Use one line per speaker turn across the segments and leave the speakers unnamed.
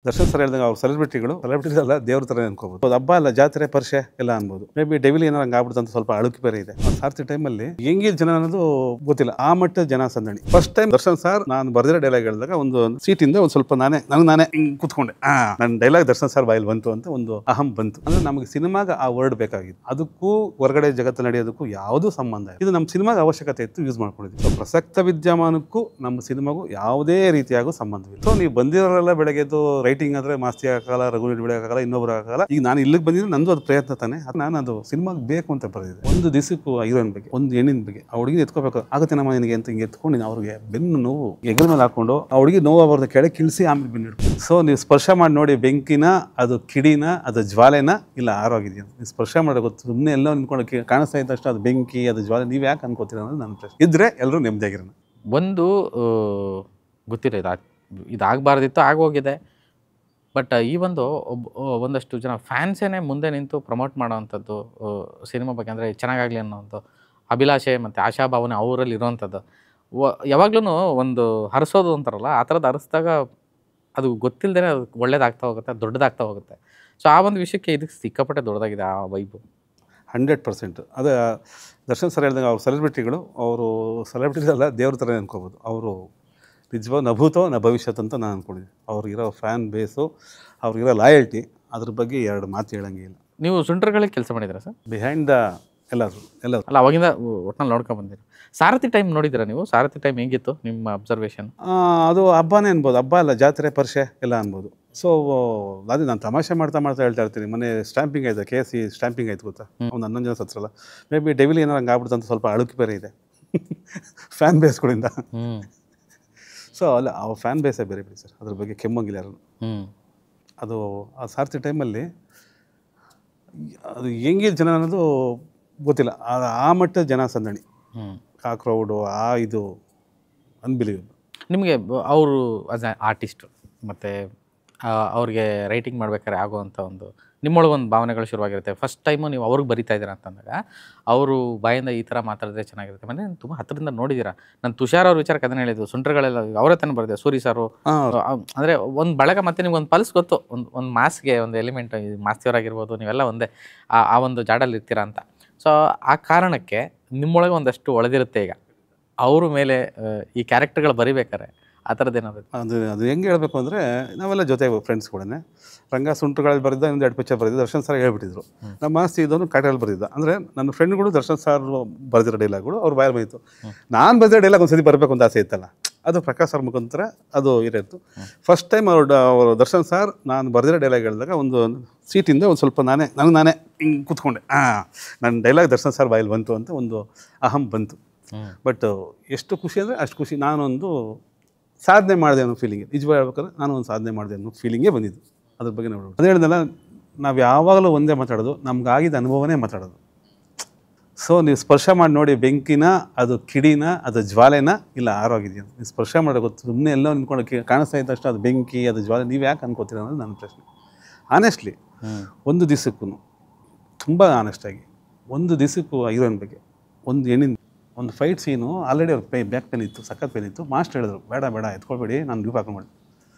Darshan sir ಹೇಳಿದಾಗ ಅವ್ರು celebrities ಅಲ್ಲ ದೇವ್ರ ಥರ ಅನ್ಕೋಬೋದು. ಅದು ಹಬ್ಬ ಅಲ್ಲ, ಜಾತ್ರೆ ಪರಿಷೆ ಎಲ್ಲ ಅನ್ಬೋದು. ಮೇ ಬಿ ಡೆವಿಲ್ ಏನಾರ ಹಂಗೆ ಆಗ್ಬಿಡುತ್ತೆ ಅಂತ ಸ್ವಲ್ಪ ಅಳುಕು ಬೇರೆ ಇದೆ. ಸಾರ್ತಿ ಟೈಮಲ್ಲಿ ಹೆಂಗಿಲ್ ಜನ ಅನ್ನೋದು ಗೊತ್ತಿಲ್ಲ, ಆ ಮಟ್ಟದ ಜನ ಸಂದಣಿ. ಫಸ್ಟ್ ಟೈಮ್ ದರ್ಶನ್ ಸರ್ ನಾನು ಬರ್ದಿರೋ ಡೈಲಾಗ್ ಹೇಳಿದಾಗ ಒಂದು ಸೀಟಿಂದ ಒಂದು ಸ್ವಲ್ಪ ನಾನೇ ಹಿಂಗೆ ಕೂತ್ಕೊಂಡೆ. ನನ್ನ ಡೈಲಾಗ್ ದರ್ಶನ್ ಸರ್ ಬಾಯಲ್ಲಿ ಬಂತು ಅಂತ ಒಂದು ಅಹಂ ಬಂತು. ಅಂದ್ರೆ ನಮಗೆ ಸಿನಿಮಾಗ ಆ ವರ್ಡ್ ಬೇಕಾಗಿತ್ತು, ಅದಕ್ಕೂ ಹೊರಗಡೆ ಜಗತ್ತು ನಡೆಯೋದಕ್ಕೂ ಯಾವುದೂ ಸಂಬಂಧ ಇಲ್ಲ. ಇದು ನಮ್ಮ ಸಿನಿಮಾಗ ಅವಶ್ಯಕತೆ ಇತ್ತು, ಯೂಸ್ ಮಾಡ್ಕೊಂಡಿದ್ವಿ. ಪ್ರಸಕ್ತ ವಿದ್ಯಮಾನಕ್ಕೂ ನಮ್ಮ ಸಿನಿಮಾಗೂ ಯಾವುದೇ ರೀತಿಯಾಗೂ ಸಂಬಂಧವಿಲ್ಲ. ಸೊ ನೀವು ಬಂದಿರೋರೆಲ್ಲ ಬೆಳಗ್ಗೆದ್ದು ರೈಟಿಂಗ್ ಅಂದ್ರೆ ಮಾಸ್ತಿ ಆಗಲ್ಲ, ರಘುವೀರ್ ಬೆಳಗಾಗಲ್ಲ, ಇನ್ನೊಬ್ರು ಆಗಲ್ಲ. ಈಗ ನಾನು ಇಲ್ಲಿಗೆ ಬಂದಿದ್ರೆ ನಂದು ಅದು ಪ್ರಯತ್ನ ತಾನೆ. ನಾನು ಅದು ಸಿನಿಮಾಗೆ ಬೇಕು ಅಂತ ಬರೆದಿದೆ. ಒಂದು ದಿವಸಕ್ಕೂ ಹೀರೋಯಿನ್ ಬಗ್ಗೆ, ಒಂದು ಹೆಣ್ಣಿನ ಬಗ್ಗೆ, ಆ ಹುಡುಗಿ ಎತ್ಕೋಬೇಕು ಆಗುತ್ತೆ ನಮ್ಮ ನಿನಗೆ ಅಂತ ಹಿಂಗೆ ಎತ್ಕೊಂಡು ಅವ್ರಿಗೆ ಬೆನ್ನು ನೋವು ಹೆಗಲ ಮೇಲೆ ಹಾಕೊಂಡು ಆ ಹುಡುಗಿ ನೋವು ಬರ್ದ ಕೆಳಗೆ ಕಿಳಿಸಿ ಆಮೇಲೆ ಬೆನ್ನು ಹಿಡ್ಕೊಂಡು. ಸೊ ನೀವು ಸ್ಪರ್ಶ ಮಾಡಿ ನೋಡಿ, ಬೆಂಕಿನ, ಅದು ಕಿಡಿನ, ಅದು ಜ್ವಾಲೆನ, ಇಲ್ಲ ಆರೋಗಿದೆಯಾ ನೀವು ಸ್ಪರ್ಶ ಮಾಡೋ ಗೊತ್ತು. ಸುಮ್ಮನೆ ಎಲ್ಲ ನಿಂತ್ಕೊಂಡು ಕಾಣಿಸ್ತಾ ಇದ್ದಷ್ಟು ಅದು ಬೆಂಕಿ, ಅದು ಜ್ವಾಲೆ, ನೀವು ಯಾಕೆ ಅನ್ಕೋತೀರ ಅನ್ನೋದು ನನ್ನ ಪ್ರಶ್ನೆ. ಇದ್ರೆ ಎಲ್ಲರೂ ನೆಮ್ಮದಿಯಾಗಿರೋಣ.
ಒಂದು ಗೊತ್ತಿಲ್ಲ, ಇದಾಗಬಾರ್ದಿತ್ತು, ಆಗೋಗಿದೆ. ಬಟ್ ಈ ಒಂದಷ್ಟು ಜನ ಫ್ಯಾನ್ಸೇನೆ ಮುಂದೆ ನಿಂತು ಪ್ರಮೋಟ್ ಮಾಡೋವಂಥದ್ದು ಸಿನಿಮಾ ಬಗ್ಗೆ, ಅಂದರೆ ಚೆನ್ನಾಗಾಗಲಿ ಅನ್ನೋವಂಥ ಅಭಿಲಾಷೆ ಮತ್ತು ಆಶಾಭಾವನೆ ಅವರಲ್ಲಿ ಇರೋವಂಥದ್ದು. ಯಾವಾಗ್ಲೂ ಒಂದು ಹರಿಸೋದು ಅಂತಾರಲ್ಲ, ಆ ಥರದ್ದು ಹರಿಸಿದಾಗ ಅದು ಗೊತ್ತಿಲ್ಲದೇ ಅದು ಒಳ್ಳೇದಾಗ್ತಾ ಹೋಗುತ್ತೆ, ದೊಡ್ಡದಾಗ್ತಾ ಹೋಗುತ್ತೆ. ಸೊ ಆ ಒಂದು ವಿಷಯಕ್ಕೆ ಇದಕ್ಕೆ ಸಿಕ್ಕಾಪಟ್ಟೆ ದೊಡ್ಡದಾಗಿದೆ ಆ ವೈಬು.
100%. ಅದೇ ದರ್ಶನ್ ಸರ್ ಹೇಳಿದಾಗ ಅವ್ರು ಸೆಲೆಬ್ರಿಟೀಸ್ ಅಲ್ಲ ದೇವ್ರ ಥರ ಅನ್ಕೋಬೋದು. ಅವರು ನಿಜವಾಗ ನಭೂತೋ ನ ಭವಿಷ್ಯತ್ ಅಂತ ನಾನು ಅಂದ್ಕೊಂಡಿದ್ದೀನಿ. ಅವ್ರಿಗಿರೋ ಫ್ಯಾನ್ ಬೇಸು, ಅವ್ರಿಗಿರೋ ಲಾಯಲ್ಟಿ, ಅದ್ರ ಬಗ್ಗೆ ಎರಡು ಮಾತು ಹೇಳಂಗಿಲ್ಲ.
ನೀವು ಸುಂಟರ್ಗಳಿಗೆ ಕೆಲಸ ಮಾಡಿದ್ದೀರಾ ಸರ್?
ಬಿಹೈಂಡ್ ದ ಎಲ್ಲರೂ
ಅಲ್ಲ, ಅವಾಗಿಂದ ಒಟ್ಟಿನಲ್ಲಿ ನೋಡ್ಕೊಂಡು ಬಂದಿರಿ. ಸಾರಥಿ ಟೈಮ್ ನೋಡಿದ್ದೀರಾ ನೀವು? ಸಾರಥಿ ಟೈಮ್ ಹೆಂಗಿತ್ತು ನಿಮ್ಮ ಅಬ್ಸರ್ವೇಷನ್?
ಅದು ಹಬ್ಬನೇ ಅನ್ಬೋದು, ಹಬ್ಬ ಅಲ್ಲ ಜಾತ್ರೆ ಪರಿಷೆ ಎಲ್ಲ ಅನ್ಬೋದು. ಸೊ ಅದು ನಾನು ತಮಾಷೆ ಮಾಡ್ತಾ ಹೇಳ್ತಾ ಇರ್ತೀನಿ. ಮೊನ್ನೆ ಸ್ಟ್ಯಾಂಪಿಂಗ್ ಆಯ್ತು, KSC ಸ್ಟ್ಯಾಂಪಿಂಗ್ ಆಯ್ತು ಗೊತ್ತಾ, ಒಂದು 11 ಜನ ಸತ್ರಲ್ಲ. ಮೇ ಬಿ ಡೆವಿಲ್ ಏನಾರ ಹಂಗೆ ಆಗ್ಬಿಡುತ್ತೆ ಅಂತ ಸ್ವಲ್ಪ ಅಳುಕು ಬೇರೆ ಇದೆ ಫ್ಯಾನ್ ಬೇಸ್ಗಳಿಂದ. ಸೊ ಅಲ್ಲ, ಅವ್ರ ಫ್ಯಾನ್ ಬೇಸೇ ಬೇರೆ ಬಿಡಿ ಸರ್, ಅದ್ರ ಬಗ್ಗೆ ಕೆಮ್ಮಂಗಿಲ್ಲ ಯಾರು. ಅದು ಆ ಸಾರ್ತಿ ಟೈಮಲ್ಲಿ ಅದು ಹೆಂಗಿಲ್ ಜನ ಅನ್ನೋದು ಗೊತ್ತಿಲ್ಲ, ಆ ಮಟ್ಟದ ಜನ ಸಂದಣಿ, ಆ ಕ್ರೌಡು, ಇದು ಅನ್ಬಿಲೀವಬಲ್.
ನಿಮಗೆ ಅವರು ಆಸ್ ಎ ಆರ್ಟಿಸ್ಟು ಮತ್ತು ಅವ್ರಿಗೆ ರೈಟಿಂಗ್ ಮಾಡ್ಬೇಕಾದ್ರೆ ಆಗೋವಂಥ ನಿಮ್ಮೊಳಗೆ ಒಂದು ಭಾವನೆಗಳು ಶುರುವಾಗಿರುತ್ತೆ. ಫಸ್ಟ್ ಟೈಮು ನೀವು ಅವ್ರಿಗೆ ಬರಿತಾ ಇದ್ದೀರಾ ಅಂತಂದಾಗ ಅವರು ಬಾಯಿಂದ ಈ ಥರ ಮಾತಾಡಿದ್ರೆ ಚೆನ್ನಾಗಿರುತ್ತೆ. ಅಂದರೆ ತುಂಬ ಹತ್ತಿರದಿಂದ ನೋಡಿದ್ದೀರಾ. ನಾನು ತುಷಾರ್ ಅವ್ರ ವಿಚಾರಕ್ಕೆ ಅದನ್ನು ಹೇಳಿದ್ದು, ಸುಂಟರ್ಗಳೆಲ್ಲ ಅವರೇ ತಾನೇ ಬರೆದೆ, ಸೂರಿ ಸಾರು. ಅಂದರೆ ಒಂದು ಬಳಗ ಮತ್ತು ನಿಮ್ಗೆ ಒಂದು ಪಲ್ಸ್ ಗೊತ್ತು, ಒಂದು ಮಾಸ್ಗೆ ಒಂದು ಎಲಿಮೆಂಟ್, ಮಾಸ್ತಿಯವರಾಗಿರ್ಬೋದು, ನೀವೆಲ್ಲ ಒಂದೇ ಆ ಒಂದು ಜಾಡಲ್ಲಿ ಇರ್ತೀರಾ ಅಂತ. ಸೊ ಆ ಕಾರಣಕ್ಕೆ ನಿಮ್ಮೊಳಗೆ ಒಂದಷ್ಟು ಒಳೆದಿರುತ್ತೆ. ಈಗ ಅವ್ರ ಮೇಲೆ ಈ ಕ್ಯಾರೆಕ್ಟರ್ಗಳು ಬರಿಬೇಕಾರೆ ಆ ಥರದ್ದು ಏನಾದ್ರು
ಅದು ಹೆಂಗೆ ಹೇಳಬೇಕು ಅಂದರೆ, ನಾವೆಲ್ಲ ಜೊತೆ ಫ್ರೆಂಡ್ಸ್ ಕೂಡ ರಂಗ ಸುಂಟರ್ಗಳಲ್ಲಿ ಬರೆದ ಒಂದು 2 ಪಿಕ್ಚರ್ ಬರೆದಿದ್ದು. ದರ್ಶನ್ ಸರ್ ಹೇಳ್ಬಿಟ್ಟಿದ್ರು, ನಮ್ಮ ಮಾಸ್ತಿ ಇದನ್ನು ಕಾಟಲ್ಲಿ ಬರೆದಿದ್ದ. ಅಂದರೆ ನನ್ನ ಫ್ರೆಂಡ್ಗಳು ದರ್ಶನ್ ಸರ್ ಬರೆದಿರೋ ಡೈಲಾಗ್ಗಳು ಅವ್ರು ಬಾಯಲ್ಲಿ ಬಂದಿತ್ತು. ನಾನು ಬರೆದಿರೋ ಡೈಲಾಗ್ ಒಂದು ಸತಿ ಬರಬೇಕು ಅಂತ ಆಸೆ ಇತ್ತಲ್ಲ, ಅದು ಪ್ರಕಾಶ್ ಸರ್ ಮುಖಾಂತರ ಅದು ಇರೋದು. ಫಸ್ಟ್ ಟೈಮ್ ಅವರು ದರ್ಶನ್ ಸರ್ ನಾನು ಬರೆದಿರೋ ಡೈಲಾಗ್ ಹೇಳಿದಾಗ ಒಂದು ಸೀಟಿಂದ ಒಂದು ಸ್ವಲ್ಪ ನಾನೇ ಹಿಂಗೆ ಕೂತ್ಕೊಂಡೆ. ನನ್ನ ಡೈಲಾಗ್ ದರ್ಶನ್ ಸರ್ ಬಾಯಲ್ಲಿ ಬಂತು ಅಂತ ಒಂದು ಅಹಂ ಬಂತು. ಬಟ್ ಎಷ್ಟು ಖುಷಿ ಅಂದರೆ ಅಷ್ಟು ಖುಷಿ. ನಾನೊಂದು ಸಾಧನೆ ಮಾಡಿದೆ ಅನ್ನೋ ಫೀಲಿಂಗ್, ನಿಜವಾಗಿ ಹೇಳ್ಬೇಕಾದ್ರೆ ನಾನು ಒಂದು ಸಾಧನೆ ಮಾಡಿದೆ ಅನ್ನೋ ಫೀಲಿಂಗೇ ಬಂದಿದ್ದು. ಅದ್ರ ಬಗ್ಗೆ ನೋಡೋದು ಅದು ಹೇಳಿದ್ನಲ್ಲ, ನಾವು ಯಾವಾಗಲೂ ಒಂದೇ ಮಾತಾಡೋದು, ನಮ್ಗಾಗಿದ್ದ ಅನುಭವನೇ ಮಾತಾಡೋದು. ಸೊ ನೀವು ಸ್ಪರ್ಶ ಮಾಡಿ ನೋಡಿ, ಬೆಂಕಿನ, ಅದು ಕಿಡಿನ, ಅದು ಜ್ವಾಲೆನ, ಇಲ್ಲ ಆರೋಗಿದೆಯಾ ನೀವು ಸ್ಪರ್ಶ ಮಾಡೋ ಗೊತ್ತು. ಸುಮ್ಮನೆ ಎಲ್ಲ ನಿಂತ್ಕೊಂಡು ಕಾಣಿಸ್ತಾ ಇದ್ದಷ್ಟು ಅದು ಬೆಂಕಿ, ಅದು ಜ್ವಾಲೆ, ನೀವು ಯಾಕೆ ಅನ್ಕೋತೀರ ಅನ್ನೋದು ನನ್ನ ಪ್ರಶ್ನೆ. ಆನೆಸ್ಟ್ಲಿ ಒಂದು ದಿವಸಕ್ಕೂ ತುಂಬ ಆನೆಸ್ಟಾಗಿ, ಒಂದು ದಿವಸಕ್ಕೂ ಹೀರೋಯಿನ್ ಬಗ್ಗೆ, ಒಂದು ಹೆಣ್ಣಿನ ಒಂದು ಫೈಟ್ ಸೀನು ಆಲ್ರೆಡಿ ಅವ್ರಿಗೆ ಬ್ಯಾಕ್ ಪೇನ್ ಇತ್ತು, ಸಖತ್ ಪೇನ್ ಇತ್ತು. ಮಾಸ್ಟರ್ ಹೇಳಿದ್ರು, ಬೇಡ ಎತ್ಕೊಳ್ಬೇಡಿ, ನಾನು ಡ್ಯೂಪ್ ಹಾಕೊಂಡ್ಬಿಡಿ,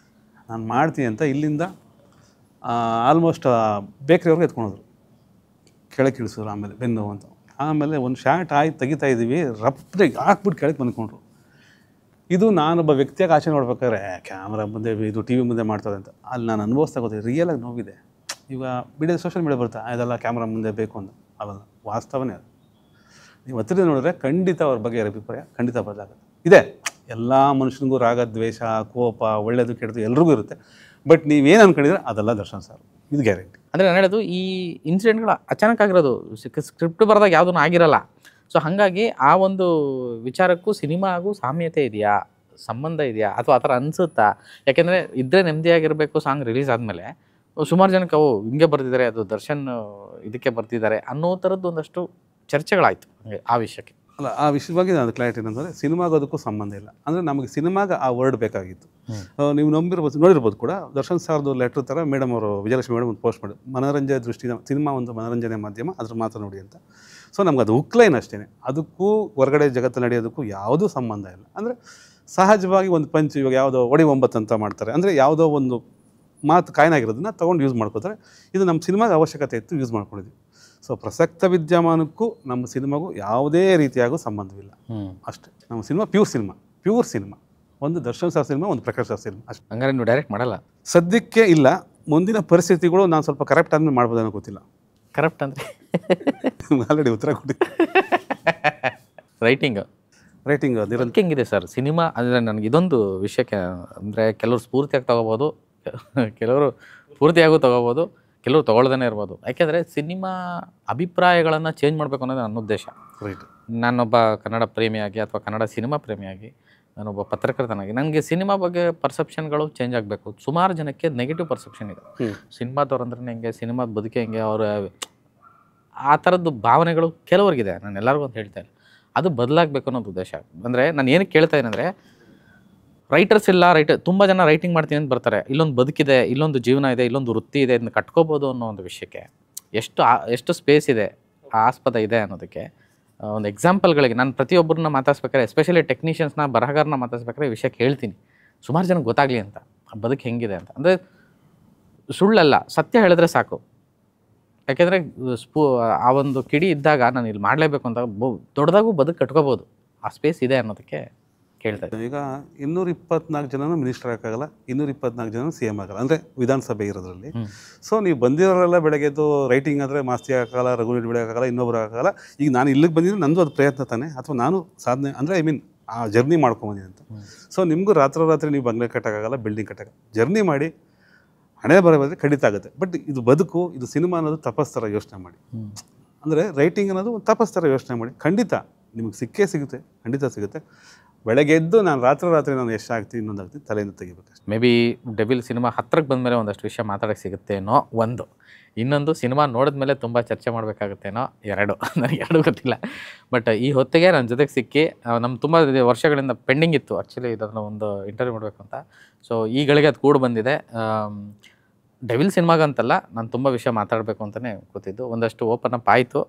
ನಾನು ಮಾಡ್ತೀನಿ ಅಂತ. ಇಲ್ಲಿಂದ ಆಲ್ಮೋಸ್ಟ್ ಬೇಕ್ರಿಯವ್ರಿಗೆ ಎತ್ಕೊಂಡೋದ್ರು, ಕೆಳಗೆ ಇಳಿಸಿದ್ರು. ಆಮೇಲೆ ಬೆನ್ನು ಅಂತ, ಆಮೇಲೆ ಒಂದು ಶಾರ್ಟ್ ತೆಗಿತಾ ಇದ್ದೀವಿ, ರಪ್ಪಿಗೆ ಹಾಕ್ಬಿಟ್ಟು ಕೆಳಗೆ ಬಂದ್ಕೊಂಡ್ರು. ಇದು ನಾನೊಬ್ಬ ವ್ಯಕ್ತಿಯಾಗಿ ಆಚೆ ನೋಡ್ಬೇಕಾದ್ರೆ ಕ್ಯಾಮ್ರಾ ಮುಂದೆ, ಇದು TV ಮುಂದೆ ಮಾಡ್ತದೆ ಅಂತ, ಅಲ್ಲಿ ನಾನು ಅನುಭವಿಸ್ತಾ ಗೊತ್ತಿದೆ. ರಿಯಲಾಗಿ ನೋವಿದೆ. ಈಗ ಬಿಡೋ ಸೋಷಿಯಲ್ ಮೀಡಿಯಾ ಬರುತ್ತೆ, ಅದೆಲ್ಲ ಕ್ಯಾಮ್ರಾ ಮುಂದೆ ಬೇಕು ಅಂತ, ಅವೆಲ್ಲ ವಾಸ್ತವನೇ ಅದು. ನೀವು ಹತ್ತಿರ ನೋಡಿದ್ರೆ ಖಂಡಿತ ಅವ್ರ ಬಗ್ಗೆ ಅಭಿಪ್ರಾಯ ಖಂಡಿತ ಬದಲಾಗುತ್ತೆ. ಇದೆ, ಎಲ್ಲ ಮನುಷ್ಯನಿಗೂ ರಾಗ, ದ್ವೇಷ, ಕೋಪ, ಒಳ್ಳೆಯದು ಕೆಟ್ಟದ್ದು ಎಲ್ರಿಗೂ ಇರುತ್ತೆ. ಬಟ್ ನೀವೇನು ಅಂದ್ಕೊಂಡಿದ್ರೆ ಅದೆಲ್ಲ ದರ್ಶನ್ ಸರ್, ಇದು ಗ್ಯಾರಂಟಿ.
ಅಂದರೆ ನಾನು ಹೇಳೋದು, ಈ ಇನ್ಸಿಡೆಂಟ್ಗಳು ಅಚಾನಕ್ ಆಗಿರೋದು, ಸ್ಕ್ರಿಪ್ಟ್ ಬರೆದಾಗ ಯಾವುದೂ ಆಗಿರಲ್ಲ. ಸೊ ಹಾಗಾಗಿ ಆ ಒಂದು ವಿಚಾರಕ್ಕೂ ಸಿನಿಮಾಗೂ ಸಾಮ್ಯತೆ ಇದೆಯಾ, ಸಂಬಂಧ ಇದೆಯಾ, ಅಥವಾ ಆ ಥರ ಅನಿಸುತ್ತಾ? ಯಾಕೆಂದರೆ ಇದ್ದರೆ ನೆಮ್ಮದಿಯಾಗಿರಬೇಕು. ಸಾಂಗ್ ರಿಲೀಸ್ ಆದಮೇಲೆ ಸುಮಾರು ಜನಕ್ಕೆ ಹಿಂಗೆ ಬರ್ತಿದ್ದಾರೆ, ಅದು ದರ್ಶನ್ ಇದಕ್ಕೆ ಬರ್ತಿದ್ದಾರೆ ಅನ್ನೋ ಥರದ್ದು ಒಂದಷ್ಟು ಚರ್ಚೆಗಳಾಯಿತು ಆ ವಿಷಯಕ್ಕೆ.
ಅಲ್ಲ, ಆ ವಿಷಯವಾಗಿ ನಾನು ಕ್ಲಾರಿಟಿ ಏನಂದರೆ, ಸಿನಿಮಾಗೂ ಅದಕ್ಕೂ ಸಂಬಂಧ ಇಲ್ಲ. ಅಂದರೆ ನಮಗೆ ಸಿನಿಮಾಗ ಆ ವರ್ಡ್ ಬೇಕಾಗಿತ್ತು. ನೀವು ನೋಡಿರ್ಬೋದು ಕೂಡ, ದರ್ಶನ್ ಸರ್ದು ಲೆಟ್ರ್ ಥರ ಮೇಡಮ್ ಅವರು, ವಿಜಯಲಕ್ಷ್ಮಿ ಮೇಡಮ್ ಒಂದು ಪೋಸ್ಟ್ ಮಾಡಿ, ಮನೋರಂಜನೆ ದೃಷ್ಟಿಯಿಂದ ಸಿನಿಮಾ ಒಂದು ಮನೋರಂಜನೆ ಮಾಧ್ಯಮ, ಅದ್ರ ಮಾತ್ರ ನೋಡಿ ಅಂತ. ಸೊ ನಮ್ಗೆ ಅದು ಉಕ್ಲೈನ್ ಅಷ್ಟೇ, ಅದಕ್ಕೂ ಹೊರಗಡೆ ಜಗತ್ತು ನಡೆಯೋದಕ್ಕೂ ಯಾವುದೂ ಸಂಬಂಧ ಇಲ್ಲ. ಅಂದರೆ ಸಹಜವಾಗಿ ಒಂದು ಪಂಚ್, ಇವಾಗ ಯಾವುದೋ ಒಡಿ 9 ಅಂತ ಮಾಡ್ತಾರೆ, ಅಂದರೆ ಯಾವುದೋ ಒಂದು ಮಾತು ಕಾಯಿನಾಗಿರೋದನ್ನ ತೊಗೊಂಡು ಯೂಸ್ ಮಾಡ್ಕೋತಾರೆ. ಇದು ನಮ್ಮ ಸಿನಿಮಾಗೆ ಅವಶ್ಯಕತೆ ಇತ್ತು, ಯೂಸ್ ಮಾಡ್ಕೊಂಡಿದ್ವಿ. ಸೊ ಪ್ರಸಕ್ತ ವಿದ್ಯಮಾನಕ್ಕೂ ನಮ್ಮ ಸಿನಿಮಾಗೂ ಯಾವುದೇ ರೀತಿಯಾಗೂ ಸಂಬಂಧವಿಲ್ಲ ಅಷ್ಟೇ. ನಮ್ಮ ಸಿನಿಮಾ ಪ್ಯೂರ್ ಸಿನಿಮಾ. ಒಂದು ದರ್ಶನ್ ಸರ್ ಸಿನಿಮಾ, ಒಂದು ಪ್ರಕಾಶ್ ಸರ್ ಸಿನಿಮಾ ಅಷ್ಟೇ.
ಹಂಗಾರೆ ನೀವು ಡೈರೆಕ್ಟ್ ಮಾಡಲ್ಲ
ಸದ್ಯಕ್ಕೆ ಇಲ್ಲ. ಮುಂದಿನ ಪರಿಸ್ಥಿತಿಗಳು ನಾನು ಸ್ವಲ್ಪ ಕರೆಕ್ಟ್ ಆದ್ಮೇಲೆ ಮಾಡ್ಬೋದೇನೋ ಗೊತ್ತಿಲ್ಲ.
ಕರೆಕ್ಟ್ ಅಂದರೆ
ಆಲ್ರೆಡಿ ಉತ್ತರ ಕೊಟ್ಟಿದ್ದೆ.
ರೈಟಿಂಗ್ ಹೆಂಗಿದೆ ಸರ್ ಸಿನಿಮಾ ಅಂದರೆ ನನಗೆ ಇದೊಂದು ವಿಷಯಕ್ಕೆ ಅಂದರೆ ಕೆಲವರು ಸ್ಫೂರ್ತಿಯಾಗಿ ತೊಗೋಬೋದು, ಕೆಲವರು ಸ್ಫೂರ್ತಿಯಾಗೂ ತೊಗೋಬೋದು, ಕೆಲವರು ತೊಗೊಳ್ದೇ ಇರ್ಬೋದು. ಯಾಕೆಂದರೆ ಸಿನಿಮಾ ಅಭಿಪ್ರಾಯಗಳನ್ನು ಚೇಂಜ್ ಮಾಡಬೇಕು ಅನ್ನೋದು ನನ್ನ ಉದ್ದೇಶ.
ರೈಟ್.
ನಾನೊಬ್ಬ ಕನ್ನಡ ಪ್ರೇಮಿಯಾಗಿ ಅಥವಾ ಕನ್ನಡ ಸಿನಿಮಾ ಪ್ರೇಮಿಯಾಗಿ, ನಾನೊಬ್ಬ ಪತ್ರಕರ್ತನಾಗಿ ನನಗೆ ಸಿನಿಮಾ ಬಗ್ಗೆ ಪರ್ಸೆಪ್ಷನ್ಗಳು ಚೇಂಜ್ ಆಗಬೇಕು. ಸುಮಾರು ಜನಕ್ಕೆ ನೆಗೆಟಿವ್ ಪರ್ಸೆಪ್ಷನ್ ಇದೆ. ಸಿನಿಮಾದವ್ರಂದ್ರೆ ಹೆಂಗೆ, ಸಿನಿಮಾದ ಬದುಕೆ ಹೆಂಗೆ, ಅವರ ಆ ಥರದ್ದು ಭಾವನೆಗಳು ಕೆಲವ್ರಿಗಿದೆ. ನಾನು ಎಲ್ಲರಿಗೂ ಅಂತ ಹೇಳ್ತಾ ಇಲ್ಲ, ಅದು ಬದಲಾಗಬೇಕು ಅನ್ನೋದು ಉದ್ದೇಶ. ಅಂದರೆ ನಾನು ಏನಕ್ಕೆ ಕೇಳ್ತಾ ಇದ್ದೇನೆಂದರೆ, ರೈಟರ್ಸ್ ಇಲ್ಲ, ತುಂಬ ಜನ ರೈಟಿಂಗ್ ಮಾಡ್ತೀನಿ ಅಂತ ಬರ್ತಾರೆ. ಇಲ್ಲೊಂದು ಬದುಕಿದೆ, ಇಲ್ಲೊಂದು ಜೀವನ ಇದೆ, ಇಲ್ಲೊಂದು ವೃತ್ತಿ ಇದೆ, ಇದನ್ನ ಕಟ್ಕೋಬೋದು ಅನ್ನೋ ಒಂದು ವಿಷಯಕ್ಕೆ ಎಷ್ಟು ಸ್ಪೇಸ್ ಇದೆ, ಆಸ್ಪದ ಇದೆ ಅನ್ನೋದಕ್ಕೆ ಒಂದು ಎಕ್ಸಾಂಪಲ್ಗಳಿಗೆ ನಾನು ಪ್ರತಿಯೊಬ್ಬರನ್ನ ಮಾತಾಡ್ಸ್ಬೇಕಾದ್ರೆ, ಎಸ್ಪೆಷಲಿ ಟೆಕ್ನಿಷಿಯನ್ಸ್ನ, ಬರಹಗಾರನ ಮಾತಾಡ್ಸ್ಬೇಕಾದ್ರೆ ಈ ವಿಷಯಕ್ಕೆ ಹೇಳ್ತೀನಿ, ಸುಮಾರು ಜನಕ್ಕೆ ಗೊತ್ತಾಗಲಿ ಅಂತ, ಆ ಬದುಕು ಹೆಂಗಿದೆ ಅಂತ. ಅಂದರೆ ಸುಳ್ಳಲ್ಲ, ಸತ್ಯ ಹೇಳಿದ್ರೆ ಸಾಕು. ಯಾಕೆಂದರೆ ಆ ಒಂದು ಕಿಡಿ ಇದ್ದಾಗ ನಾನು ಇಲ್ಲಿ ಮಾಡಲೇಬೇಕು ಅಂತ ದೊಡ್ಡದಾಗೂ ಬದುಕು ಕಟ್ಕೋಬೋದು, ಆ ಸ್ಪೇಸ್ ಇದೆ ಅನ್ನೋದಕ್ಕೆ ಕೇಳ್ತಾ ಇದ್ದೀನಿ.
ಈಗ 224 ಜನನೂ ಮಿನಿಸ್ಟರ್ ಹಾಕಾಗಲ್ಲ, 224 ಜನ ಸಿ ಎಮ್ ಆಗಲ್ಲ, ಅಂದರೆ ವಿಧಾನಸಭೆ ಇರೋದ್ರಲ್ಲಿ. ಸೊ ನೀವು ಬಂದಿರೋರೆಲ್ಲ ಬೆಳಗ್ಗೆದ್ದು ರೈಟಿಂಗ್ ಅಂದರೆ ಮಾಸ್ತಿ ಹಾಕಲ್ಲ, ರಘುವೀರ್ ಬೆಳಗಾಗಲ್ಲ, ಇನ್ನೊಬ್ರು ಹಾಕಲ್ಲ. ಈಗ ನಾನು ಇಲ್ಲಿಗೆ ಬಂದಿದ್ದು ನಂದು ಅದು ಪ್ರಯತ್ನ ತಾನೆ, ಅಥವಾ ನಾನು ಸಾಧನೆ ಅಂದರೆ ಆ ಜರ್ನಿ ಮಾಡ್ಕೊಂಬಂದಿನಿ ಅಂತ. ಸೊ ನಿಮಗೂ ರಾತ್ರಿ ನೀವು ಬಂಗ್ಲೆ ಕಟ್ಟೋಕ್ಕಾಗಲ್ಲ, ಬಿಲ್ಡಿಂಗ್ ಕಟ್ಟೋಕ್ಕಾಗಲ್ಲ. ಜರ್ನಿ ಮಾಡಿ ಹಣೆ ಬರೋದ್ರೆ ಖಂಡಿತ ಆಗುತ್ತೆ. ಬಟ್ ಇದು ಬದುಕು, ಇದು ಸಿನಿಮಾ ಅನ್ನೋದು ತಪಸ್ತರ ಯೋಚನೆ ಮಾಡಿ. ಅಂದರೆ ರೈಟಿಂಗ್ ಅನ್ನೋದು ಒಂದು ತಪಸ್ತರ ಯೋಚನೆ ಮಾಡಿ, ಖಂಡಿತ ನಿಮಗೆ ಸಿಗುತ್ತೆ, ಖಂಡಿತ ಸಿಗುತ್ತೆ. ಬೆಳಗ್ಗೆ ಎದ್ದು ನಾನು ರಾತ್ರಿ ನಾನು ಎಷ್ಟಾಗ್ತೀನಿ, ಇನ್ನೊಂದಾಗ್ತೀನಿ, ತಲೆಯಿಂದ ತೆಗಿಬೇಕು.
ಮೇ ಬಿ ಡೆವಿಲ್ ಸಿನಿಮಾ ಹತ್ರಕ್ಕೆ ಬಂದಮೇಲೆ ಒಂದಷ್ಟು ವಿಷಯ ಮಾತಾಡೋಕ್ಕೆ ಸಿಗುತ್ತೇನೋ ಒಂದು, ಇನ್ನೊಂದು ಸಿನಿಮಾ ನೋಡಿದ್ಮೇಲೆ ತುಂಬ ಚರ್ಚೆ ಮಾಡಬೇಕಾಗುತ್ತೇನೋ ಎರಡು, ನನಗೆ ಎರಡೂ ಗೊತ್ತಿಲ್ಲ. ಬಟ್ ಈ ಹೊತ್ತಿಗೆ ನನ್ನ ಜೊತೆಗೆ ಸಿಕ್ಕಿ, ನಮ್ಮ ತುಂಬ ವರ್ಷಗಳಿಂದ ಪೆಂಡಿಂಗ್ ಇತ್ತು ಆ್ಯಕ್ಚುಲಿ ಇದನ್ನು ಒಂದು ಇಂಟರ್ವ್ಯೂ ಮಾಡಬೇಕು ಅಂತ. ಸೊ ಈಗಳಿಗೆ ಅದು ಕೂಡ ಬಂದಿದೆ. ಡೆವಿಲ್ ಸಿನಿಮಾಗಂತಲ್ಲ, ನಾನು ತುಂಬ ವಿಷಯ ಮಾತಾಡಬೇಕು ಅಂತಲೇ ಗೊತ್ತಿದ್ದು. ಒಂದಷ್ಟು ಓಪನ್ ಅಪ್ ಆಯಿತು,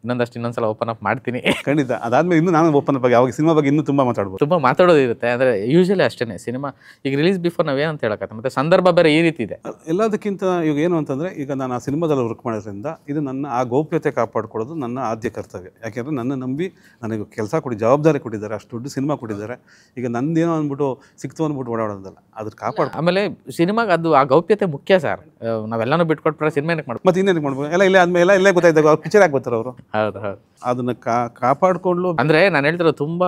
ಇನ್ನೊಂದ್ಸಲ ಓಪನ್ ಅಪ್ ಮಾಡ್ತೀನಿ
ಖಂಡಿತ. ಅದಾದ್ಮೇಲೆ ಇನ್ನೂ ನಾನು ಓಪನ್ ಅಪ್ ಆಗಿ ಅವಾಗ ಸಿನಿಮಾ ಬಗ್ಗೆ ಇನ್ನೂ ತುಂಬ ಮಾತಾಡ್ಬೋದು,
ತುಂಬ ಮಾತಾಡೋದಿರುತ್ತೆ. ಅಂದರೆ ಯೂಶಲಿ ಅಷ್ಟೇ ಸಿನಿಮಾ ಈಗ ರಿಲೀಸ್ ಬಿಫೋರ್ ನಾವೇನಂತ ಹೇಳಕತ್ತೆ, ಮತ್ತು ಸಂದರ್ಭ ಬೇರೆ ಈ ರೀತಿ ಇದೆ.
ಎಲ್ಲದಕ್ಕಿಂತ ಈಗ ಏನು ಅಂತಂದರೆ, ಈಗ ನಾನು ಆ ಸಿನಿಮಾದಲ್ಲಿ ವರ್ಕ್ ಮಾಡೋದ್ರಿಂದ ಇದು ನನ್ನ ಆ ಗೌಪ್ಯತೆ ಕಾಪಾಡ್ಕೊಳ್ಳೋದು ನನ್ನ ಆದ್ಯ ಕರ್ತವ್ಯ. ಯಾಕೆಂದರೆ ನನ್ನ ನಂಬಿ ನನಗೆ ಕೆಲಸ ಕೊಡಿ, ಜವಾಬ್ದಾರಿ ಕೊಟ್ಟಿದ್ದಾರೆ, ಅಷ್ಟು ದೊಡ್ಡ ಸಿನಿಮಾ ಕೊಟ್ಟಿದ್ದಾರೆ. ಈಗ ನಂದೇನೋ ಅಂದ್ಬಿಟ್ಟು ಸಿಕ್ತು ಅಂದ್ಬಿಟ್ಟು ಓಡಾಡೋದಲ್ಲ, ಅದ್ರ ಕಾಪಾಡ.
ಆಮೇಲೆ ಸಿನಿಮಾಗೆ ಅದು ಆ ಗೌಪ್ಯತೆ ಮುಖ್ಯ ಸರ್. ನಾವೆಲ್ಲನೂ ಬಿಟ್ಕೊಟ್ರೆ ಸಿನಿಮಾ ಏನಕ್ಕೆ ಮಾಡ್ಬೋದು,
ಮತ್ತೆ ಇನ್ನೇನಕ್ಕೆ ಮಾಡ್ಬೋದು, ಎಲ್ಲ ಇಲ್ಲೇ ಆದ್ಮೇಲೆ ಇಲ್ಲೇ ಗೊತ್ತಾಯ್ತಾಗ ಅವ್ರು ಪಿಕ್ಚರ್ ಆಗಿ ಬರ್ತಾರೆ ಅವರು.
ಹೌದು,
ಅದನ್ನ ಕಾಪಾಡ್ಕೊಂಡು,
ಅಂದರೆ ನಾನು ಹೇಳ್ತಿರೋ ತುಂಬ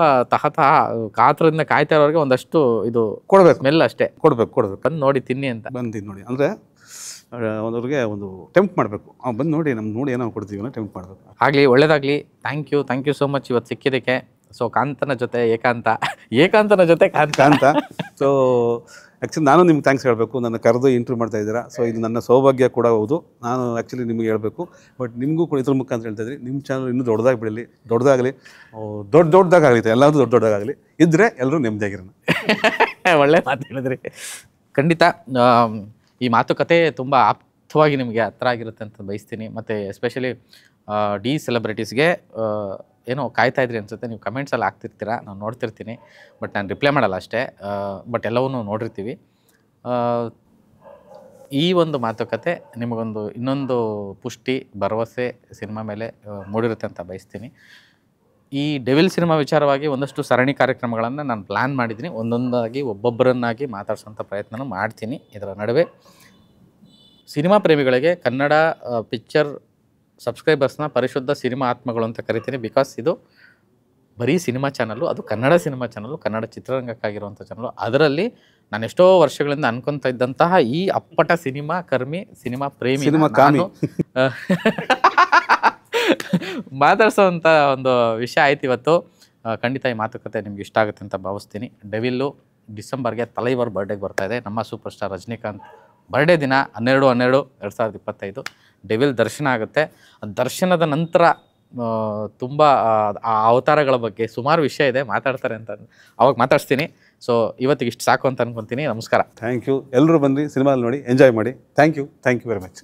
ಕಾತ್ರದಿಂದ ಕಾಯ್ತಾ ಇರೋರಿಗೆ ಒಂದಷ್ಟು ಇದು
ಕೊಡ್ಬೇಕು,
ಸ್ಮೆಲ್ ಅಷ್ಟೇ
ಕೊಡ್ಬೇಕು.
ಬಂದು ನೋಡಿ ತಿನ್ನಿ ಅಂತ
ಬಂದಿದ್ದು ನೋಡಿ, ಅಂದರೆ ಅವ್ರಿಗೆ ಒಂದು ಟೆಂಪ್ಟ್ ಮಾಡಬೇಕು. ಬಂದು ನೋಡಿ, ನೋಡಿ ಏನೋ ಕೊಡ್ತೀವಿ ಟೆಂಪ್ಟ್ ಮಾಡಬೇಕು.
ಆಗಲಿ, ಒಳ್ಳೇದಾಗಲಿ. ಥ್ಯಾಂಕ್ ಯು ಸೋ ಮಚ್ ಇವತ್ತು ಸಿಕ್ಕಿದ್ದಕ್ಕೆ. ಸೊ ಕಾಂತನ ಜೊತೆ ಏಕಾಂತನ ಜೊತೆ ಕಾಂತ. ಸೊ ಆ್ಯಕ್ಚುಲಿ ನಾನು ನಿಮ್ಗೆ ಥ್ಯಾಂಕ್ಸ್ ಹೇಳಬೇಕು, ನನ್ನ ಕರೆದು ಇಂಟರ್ವ್ಯೂ ಮಾಡ್ತಾ ಇದ್ದೀರಾ. ಸೊ ಇದು ನನ್ನ ಸೌಭಾಗ್ಯ ಕೂಡ ಹೌದು. ನಾನು ಆ್ಯಕ್ಚುಲಿ ನಿಮಗೆ ಹೇಳಬೇಕು, ಬಟ್ ನಿಮಗೂ ಕೂಡ ಇದ್ರ ಮುಖಾಂತರ ಹೇಳ್ತಾ ಇದ್ರಿ, ನಿಮ್ಮ ಚಾನಲ್ ಇನ್ನೂ ದೊಡ್ಡದಾಗಿ ಬೆಳೀಲಿ, ದೊಡ್ಡದಾಗಲಿ, ದೊಡ್ಡದಾಗಲಿ, ಎಲ್ಲರೂ ದೊಡ್ಡದಾಗಲಿ, ಇದ್ದರೆ ಎಲ್ಲರೂ ನೆಮ್ಮದಿಯಾಗಿರೋಣ. ಒಳ್ಳೆ ಮಾತು ಹೇಳಿದ್ರಿ. ಖಂಡಿತ ಈ ಮಾತುಕತೆ ತುಂಬ ಆಪ್ತವಾಗಿ ನಿಮಗೆ ಹತ್ರ ಆಗಿರುತ್ತೆ ಅಂತ ಬಯಸ್ತೀನಿ. ಮತ್ತು ಎಸ್ಪೆಷಲಿ ಡಿ ಸೆಲೆಬ್ರಿಟೀಸ್ಗೆ ಏನೋ ಕಾಯ್ತಾ ಇದ್ರಿ ಅನಿಸುತ್ತೆ. ನೀವು ಕಮೆಂಟ್ಸಲ್ಲಿ ಹಾಕ್ತಿರ್ತೀರ, ನಾನು ನೋಡ್ತಿರ್ತೀನಿ, ಬಟ್ ನಾನು ರಿಪ್ಲೈ ಮಾಡಲ್ಲ ಅಷ್ಟೇ. ಬಟ್ ಎಲ್ಲವನ್ನೂ ನೋಡಿರ್ತೀವಿ. ಈ ಒಂದು ಮಾತುಕತೆ ನಿಮಗೊಂದು ಇನ್ನೊಂದು ಪುಷ್ಟಿ, ಭರವಸೆ ಸಿನಿಮಾ ಮೇಲೆ ಮೂಡಿರುತ್ತೆ ಅಂತ ಬಯಸ್ತೀನಿ. ಈ ಡೆವಿಲ್ ಸಿನಿಮಾ ವಿಚಾರವಾಗಿ ಒಂದಷ್ಟು ಸರಣಿ ಕಾರ್ಯಕ್ರಮಗಳನ್ನು ನಾನು ಪ್ಲ್ಯಾನ್ ಮಾಡಿದ್ದೀನಿ. ಒಂದೊಂದಾಗಿ ಒಬ್ಬೊಬ್ಬರನ್ನಾಗಿ ಮಾತಾಡ್ಸೋಂಥ ಪ್ರಯತ್ನನೂ ಮಾಡ್ತೀನಿ. ಇದರ ನಡುವೆ ಸಿನಿಮಾ ಪ್ರೇಮಿಗಳಿಗೆ, ಕನ್ನಡ ಪಿಕ್ಚರ್ ಸಬ್ಸ್ಕ್ರೈಬರ್ಸ್ನ ಪರಿಶುದ್ಧ ಸಿನಿಮಾ ಆತ್ಮಗಳು ಅಂತ ಕರಿತೀನಿ. ಬಿಕಾಸ್ ಇದು ಬರೀ ಸಿನಿಮಾ ಚಾನಲ್ಲು, ಅದು ಕನ್ನಡ ಸಿನಿಮಾ ಚಾನಲ್ಲು, ಕನ್ನಡ ಚಿತ್ರರಂಗಕ್ಕಾಗಿರುವಂಥ ಚಾನಲ್ಲು. ಅದರಲ್ಲಿ ನಾನು ಎಷ್ಟೋ ವರ್ಷಗಳಿಂದ ಅನ್ಕೊತಾ ಇದ್ದಂತಹ ಈ ಅಪ್ಪಟ ಸಿನಿಮಾ ಕರ್ಮಿ, ಸಿನಿಮಾ ಪ್ರೇಮಿ ಮಾತಾಡ್ಸೋವಂಥ ಒಂದು ವಿಷಯ ಆಯ್ತು ಇವತ್ತು. ಖಂಡಿತ ಈ ಮಾತುಕತೆ ನಿಮ್ಗೆ ಇಷ್ಟ ಆಗುತ್ತೆ ಅಂತ ಭಾವಿಸ್ತೀನಿ. ಡೆವಿಲ್ಲು ಡಿಸೆಂಬರ್ಗೆ ತಲೈವರ್ ಬರ್ಡೇಗೆ ಬರ್ತಾಯಿದೆ. ನಮ್ಮ ಸೂಪರ್ ಸ್ಟಾರ್ ರಜನಿಕಾಂತ್ ಬರ್ಡೇ ದಿನ 12/12/2025 ಡೆವಿಲ್ ದರ್ಶನ ಆಗುತ್ತೆ. ದರ್ಶನದ ನಂತರ ತುಂಬ ಆ ಅವತಾರಗಳ ಬಗ್ಗೆ ಸುಮಾರು ವಿಷಯ ಇದೆ, ಮಾತಾಡ್ತಾರೆ ಅಂತ ಅವಾಗ ಮಾತಾಡ್ಸ್ತೀನಿ. ಸೊ ಇವತ್ತಿಗೆ ಇಷ್ಟು ಸಾಕು ಅಂತ ಅನ್ಕೊತೀನಿ. ನಮಸ್ಕಾರ.
Thank you. ಎಲ್ಲರೂ ಬಂದು ಸಿನಿಮಾ ನೋಡಿ ಎಂಜಾಯ್ ಮಾಡಿ. Thank you very much.